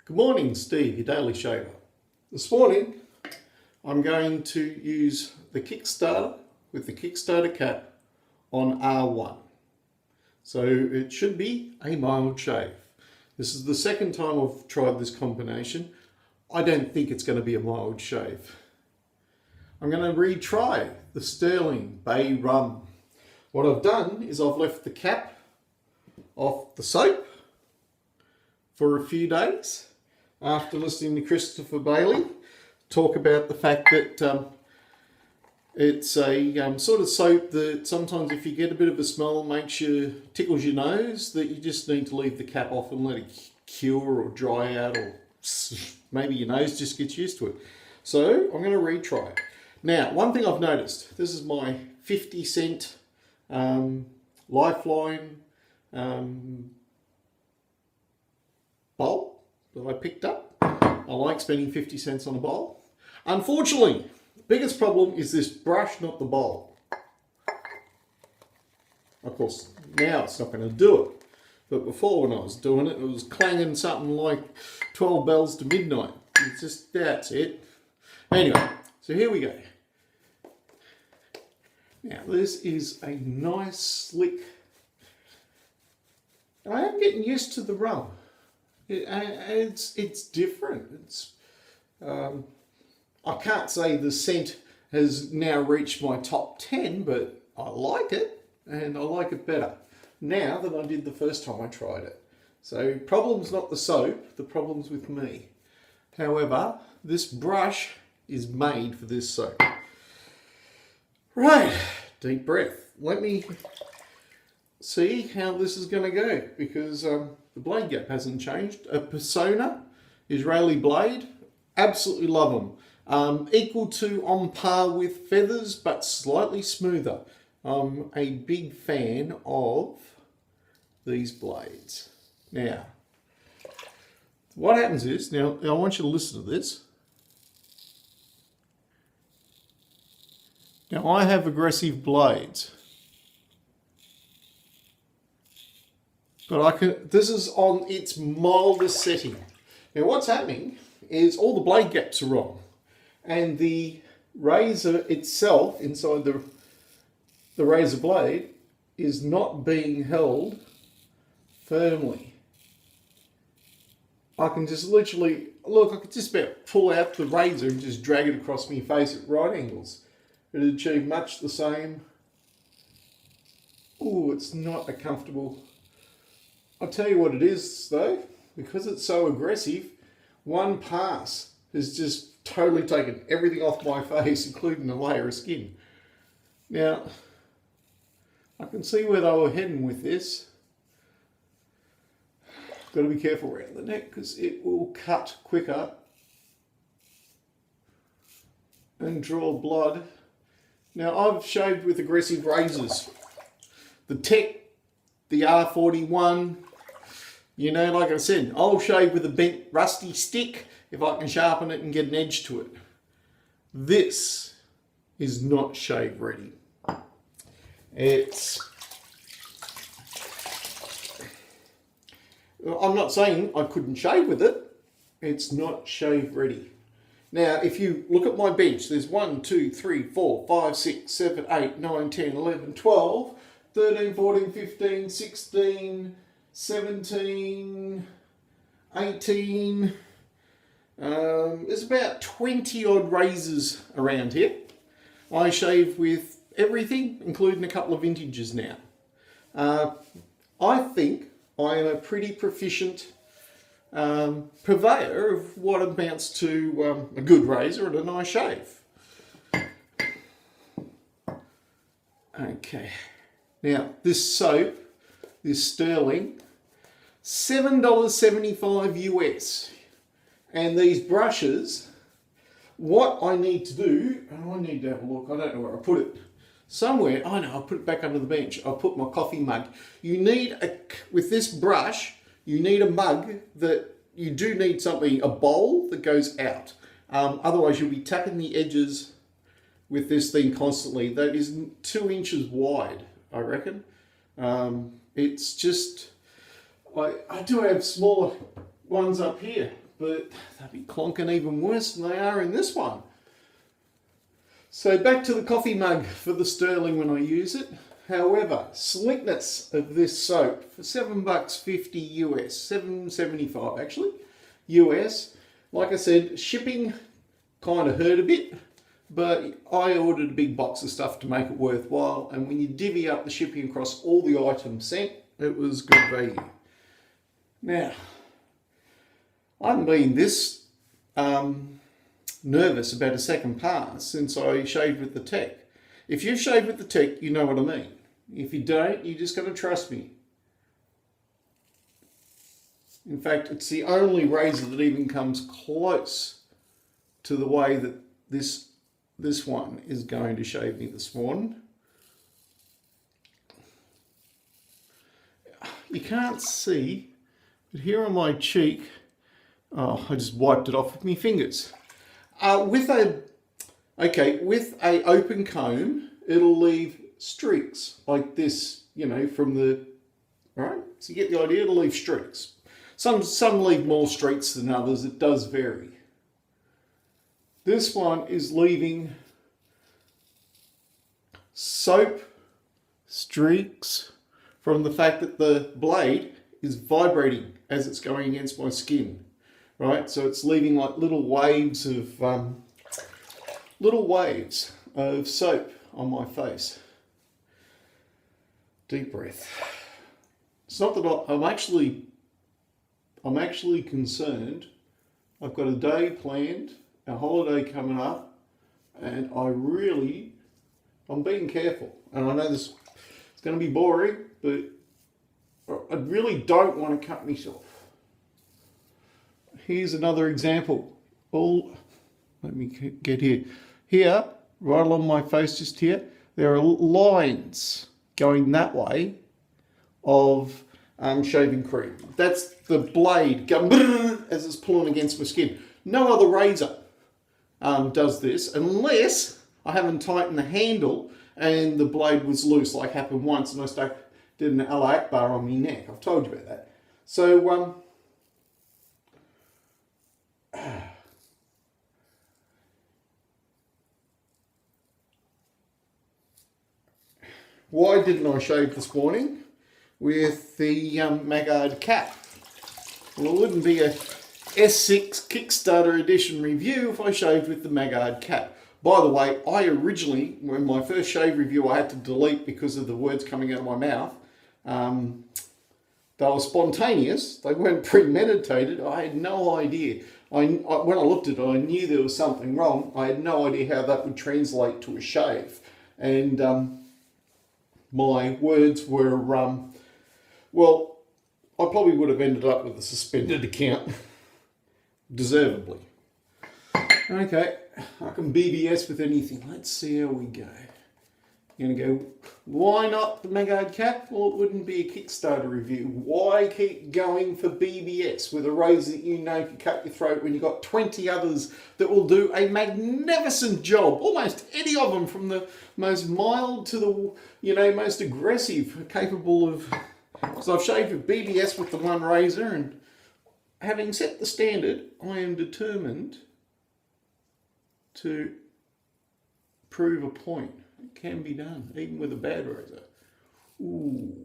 Good morning, Steve, your daily shaver. This morning I'm going to use the KickStarter with the KickStarter cap on R1. So it should be a mild shave. This is the second time I've tried this combination. I don't think it's going to be a mild shave. I'm going to retry the Sterling Bay Rum. What I've done is I've left the cap off the soap for a few days after listening to Christopher Bailey talk about the fact that it's a sort of soap that sometimes if you get a bit of a smell tickles your nose, that you just need to leave the cap off and let it cure or dry out, or maybe your nose just gets used to it. So I'm going to retry it. Now, one thing I've noticed, this is my 50-cent Lifeline bowl that I picked up. I like spending 50 cents on a bowl. Unfortunately, the biggest problem is this brush, not the bowl. Of course, now it's not going to do it. But before, when I was doing it, it was clanging something like 12 bells to midnight. It's just, that's it. Anyway, so here we go. Now, this is a nice, slick... I am getting used to the rum. It's different. I can't say the scent has now reached my top 10, but I like it, and I like it better now than I did the first time I tried it. So problem's not the soap, the problem's with me. However, this brush is made for this soap. Right, deep breath. Let me see how this is going to go, because the blade gap hasn't changed. A Persona Israeli blade, absolutely love them. Equal to, on par with feathers, but slightly smoother. I'm a big fan of these blades. Now, what happens is, now I want you to listen to this. Now, I have aggressive blades, but this is on its mildest setting. Now, what's happening is all the blade gaps are wrong, and the razor itself, inside the razor blade, is not being held firmly. I can just literally, look, I could just about pull out the razor and just drag it across my face at right angles. It'd achieve much the same. Ooh, it's not a comfortable... I'll tell you what it is though, because it's so aggressive, one pass has just totally taken everything off my face, including a layer of skin. Now, I can see where they were heading with this. Got to be careful around the neck because it will cut quicker and draw blood. Now, I've shaved with aggressive razors. The Tech, the R41, you know, like I said, I'll shave with a bent rusty stick if I can sharpen it and get an edge to it. This is not shave ready. I'm not saying I couldn't shave with it. It's not shave ready. Now, if you look at my bench, there's 1, 2, 3, 4, 5, 6, 7, 8, 9, 10, 11, 12, 13, 14, 15, 16, 17, 18. There's about 20 odd razors around here. I shave with everything, including a couple of vintages now. I think I am a pretty proficient purveyor of what amounts to a good razor and a nice shave. Okay, now this soap, this Sterling, $7.75 US, and these brushes, what I need to do, and I need to have a look, I don't know where I put it, somewhere, I know, I'll put it back under the bench, I'll put my coffee mug. You need, with this brush, you need a mug that, you do need something, a bowl that goes out. Otherwise you'll be tapping the edges with this thing constantly. That is 2 inches wide, I reckon. It's just, I do have smaller ones up here, but they'll be clonking even worse than they are in this one. So back to the coffee mug for the sterling when I use it. However, slickness of this soap for $7.50 US, $7.75 actually US. Like I said, shipping kind of hurt a bit, but I ordered a big box of stuff to make it worthwhile. And when you divvy up the shipping across all the items sent, it was good value. Now, I haven't been this nervous about a second pass since I shaved with the tech. If you've shaved with the tech, you know what I mean. If you don't, you just got to trust me. In fact, it's the only razor that even comes close to the way that this one is going to shave me this morning. You can't see, but here on my cheek, oh, I just wiped it off with my fingers. With a open comb, it'll leave streaks like this, you know, from the, right? So you get the idea, it'll leave streaks. Some leave more streaks than others, it does vary. This one is leaving soap streaks from the fact that the blade is vibrating as it's going against my skin, right? So it's leaving like little waves of soap on my face. Deep breath. It's not that I'm actually concerned. I've got a day planned, a holiday coming up, and I'm being careful. And I know it's going to be boring, but I really don't want to cut myself. Here's another example. Let me get here. Here, right along my face, just here, there are lines going that way of shaving cream. That's the blade going as it's pulling against my skin. No other razor does this unless I haven't tightened the handle and the blade was loose, like happened once, and I did an Allah Akbar on my neck. I've told you about that. So why didn't I shave this morning with the moulded cap? Well, it wouldn't be a S6 Kickstarter edition review if I shaved with the moulded cap. By the way, I originally, when my first shave review, I had to delete because of the words coming out of my mouth. They were spontaneous. They weren't premeditated. I had no idea. When I looked at it, I knew there was something wrong. I had no idea how that would translate to a shave. And my words were, well, I probably would have ended up with a suspended account, deservedly. Okay, I can BBS with anything. Let's see how we go. You're going to go, why not the moulded cap? Well, it wouldn't be a Kickstarter review. Why keep going for BBS with a razor that you know can cut your throat when you've got 20 others that will do a magnificent job? Almost any of them, from the most mild to the, you know, most aggressive, capable of... So I've shaved with BBS with the one razor, and having set the standard, I am determined to prove a point. It can be done, even with a bad razor. Ooh.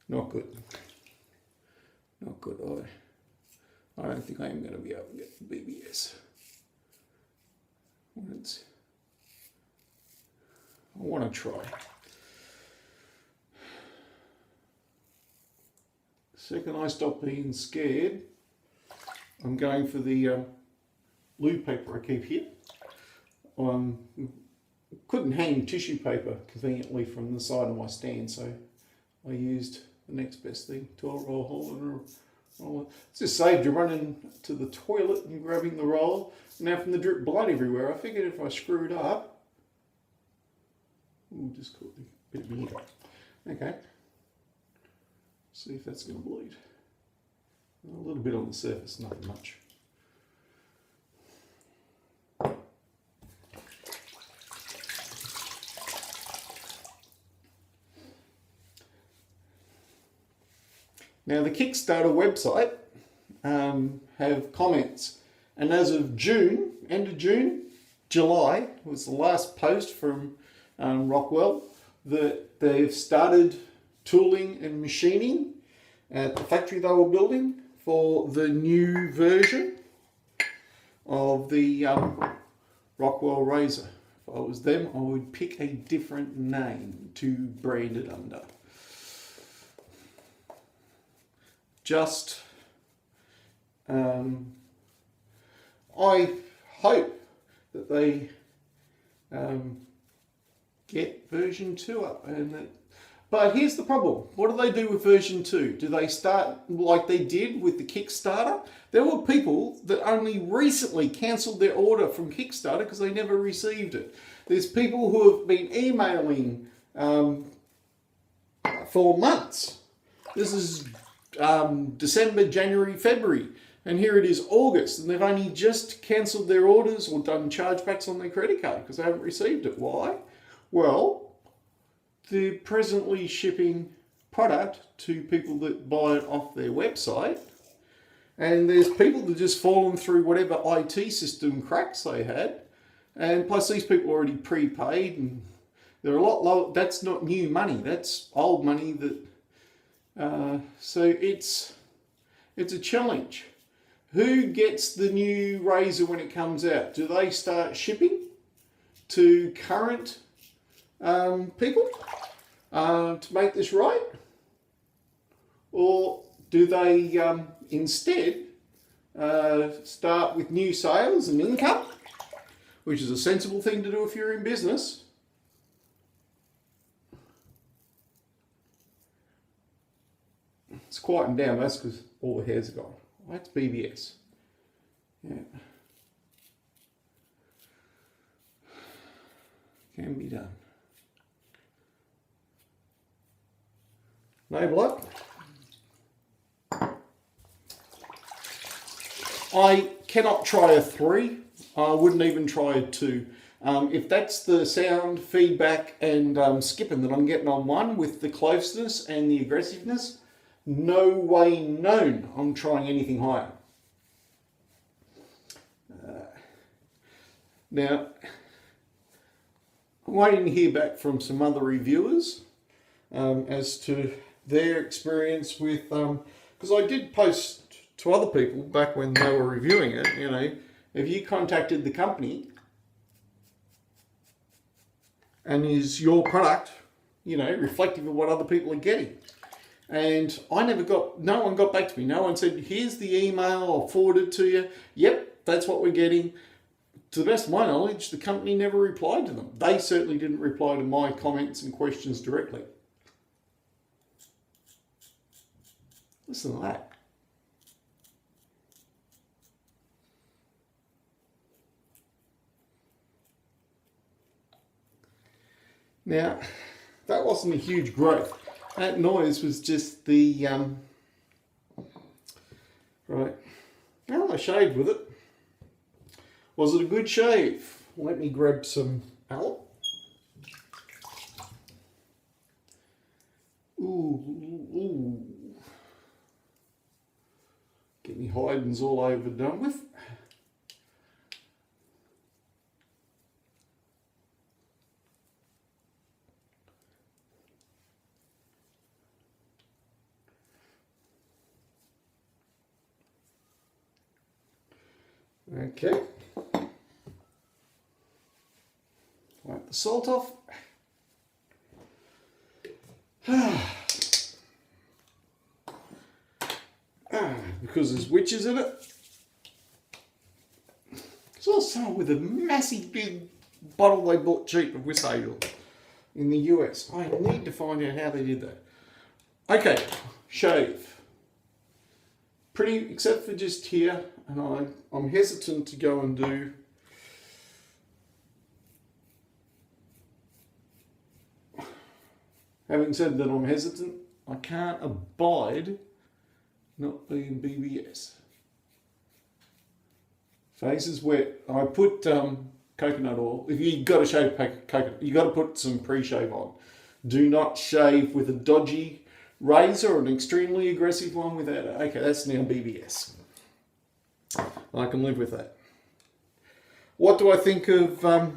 Not good. Not good. I don't think I am going to be able to get the BBS. I want to try. The second I stop being scared, I'm going for the loo paper I keep here. Couldn't hang tissue paper conveniently from the side of my stand, so I used the next best thing, toilet roll holder. It's just saved you running to the toilet and grabbing the roll. Now from the drip blood everywhere, I figured if I screwed up, just caught a bit of vinegar. Okay, see if that's going to bleed. A little bit on the surface, nothing much. Now the Kickstarter website have comments. And as of June, end of June, July was the last post from Rockwell, that they've started tooling and machining at the factory they were building for the new version of the Rockwell razor. If I was them, I would pick a different name to brand it under. Just, I hope that they get version 2 up. But here's the problem. What do they do with version 2? Do they start like they did with the KickStarter? There were people that only recently cancelled their order from KickStarter because they never received it. There's people who have been emailing for months. This is December, January, February. And here it is August, and they've only just cancelled their orders or done chargebacks on their credit card because they haven't received it. Why? Well, they're presently shipping product to people that buy it off their website, and there's people that just fallen through whatever IT system cracks they had, and plus these people are already prepaid, and they're a lot lower. That's not new money, that's old money. That so it's a challenge. Who gets the new razor when it comes out? Do they start shipping to current people to make this right? Or do they instead start with new sales and income, which is a sensible thing to do if you're in business? It's quieting down, that's because all the hairs are gone. Well, that's BBS. Yeah. Can be done. No blood. I cannot try a 3. I wouldn't even try a 2. If that's the sound, feedback and skipping that I'm getting on 1 with the closeness and the aggressiveness, no way known I'm trying anything higher. Now, I'm waiting to hear back from some other reviewers as to their experience with, because I did post to other people back when they were reviewing it, you know, if you contacted the company and is your product, you know, reflective of what other people are getting? And no one got back to me. No one said, here's the email, I'll forward it to you. Yep, that's what we're getting. To the best of my knowledge, the company never replied to them. They certainly didn't reply to my comments and questions directly. Listen to that. Now, that wasn't a huge growth. That noise was just the, right, well, I shaved with it. Was it a good shave? Let me grab some alum. Ooh. Get me hidings all over done with. Okay. Wipe the salt off. Because there's witches in it. It's also with a massive big bottle they bought cheap of Wissahill in the US. I need to find out how they did that. Okay, shave. Pretty, except for just here, and I'm hesitant to go and do having said that I'm hesitant, I can't abide not being BBS. Face is wet. I put coconut oil. If you got to shave coconut, you got to put some pre-shave on. Do not shave with a dodgy razor or an extremely aggressive one without it. Okay, that's now BBS. I can live with that. What do I think of my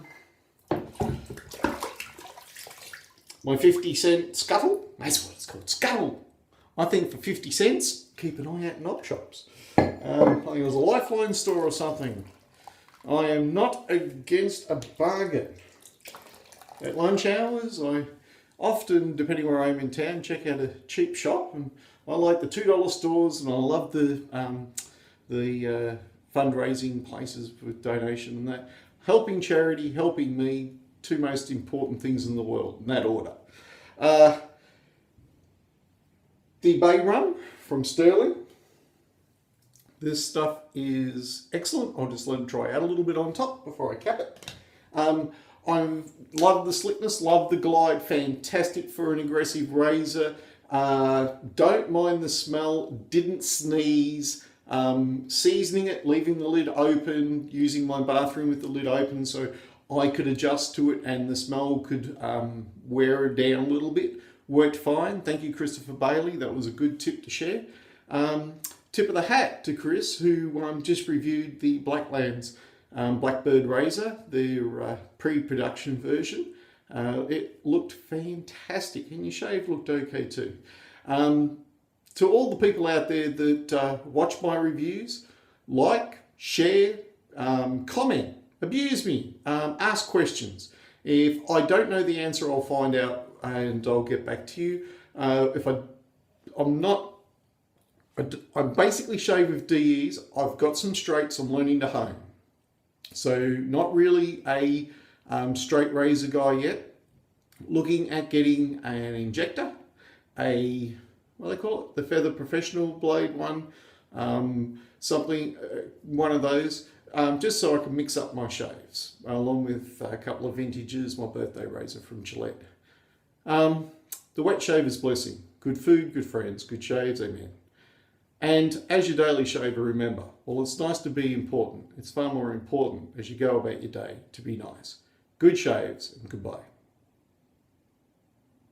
50-cent scuttle? That's what it's called, scuttle. I think for 50 cents, keep an eye out in op shops. I think it was a Lifeline store or something. I am not against a bargain. At lunch hours, I often, depending where I am in town, check out a cheap shop. And I like the $2 stores, and I love the fundraising places with donation and that. Helping charity, helping me, two most important things in the world, in that order. The Bay Rum from Sterling. This stuff is excellent. I'll just let it dry out a little bit on top before I cap it. I love the slickness, love the glide, fantastic for an aggressive razor. Don't mind the smell, didn't sneeze. Seasoning it, leaving the lid open, using my bathroom with the lid open so I could adjust to it and the smell could wear it down a little bit. Worked fine. Thank you, Christopher Bailey. That was a good tip to share. Tip of the hat to Chris, who just reviewed the Blacklands Blackbird razor, their pre-production version. It looked fantastic, and your shave looked okay too. To all the people out there that watch my reviews, like, share, comment, abuse me, ask questions. If I don't know the answer, I'll find out and I'll get back to you. I basically shave with DEs. I've got some straights I'm learning to hone. So not really a straight razor guy yet. Looking at getting an injector, what do they call it? The Feather Professional blade one, something, one of those, just so I can mix up my shaves, along with a couple of vintages, my birthday razor from Gillette. The wet shaver's blessing. Good food, good friends, good shaves, amen. And as your daily shaver, remember, while it's nice to be important, it's far more important as you go about your day to be nice. Good shaves and goodbye.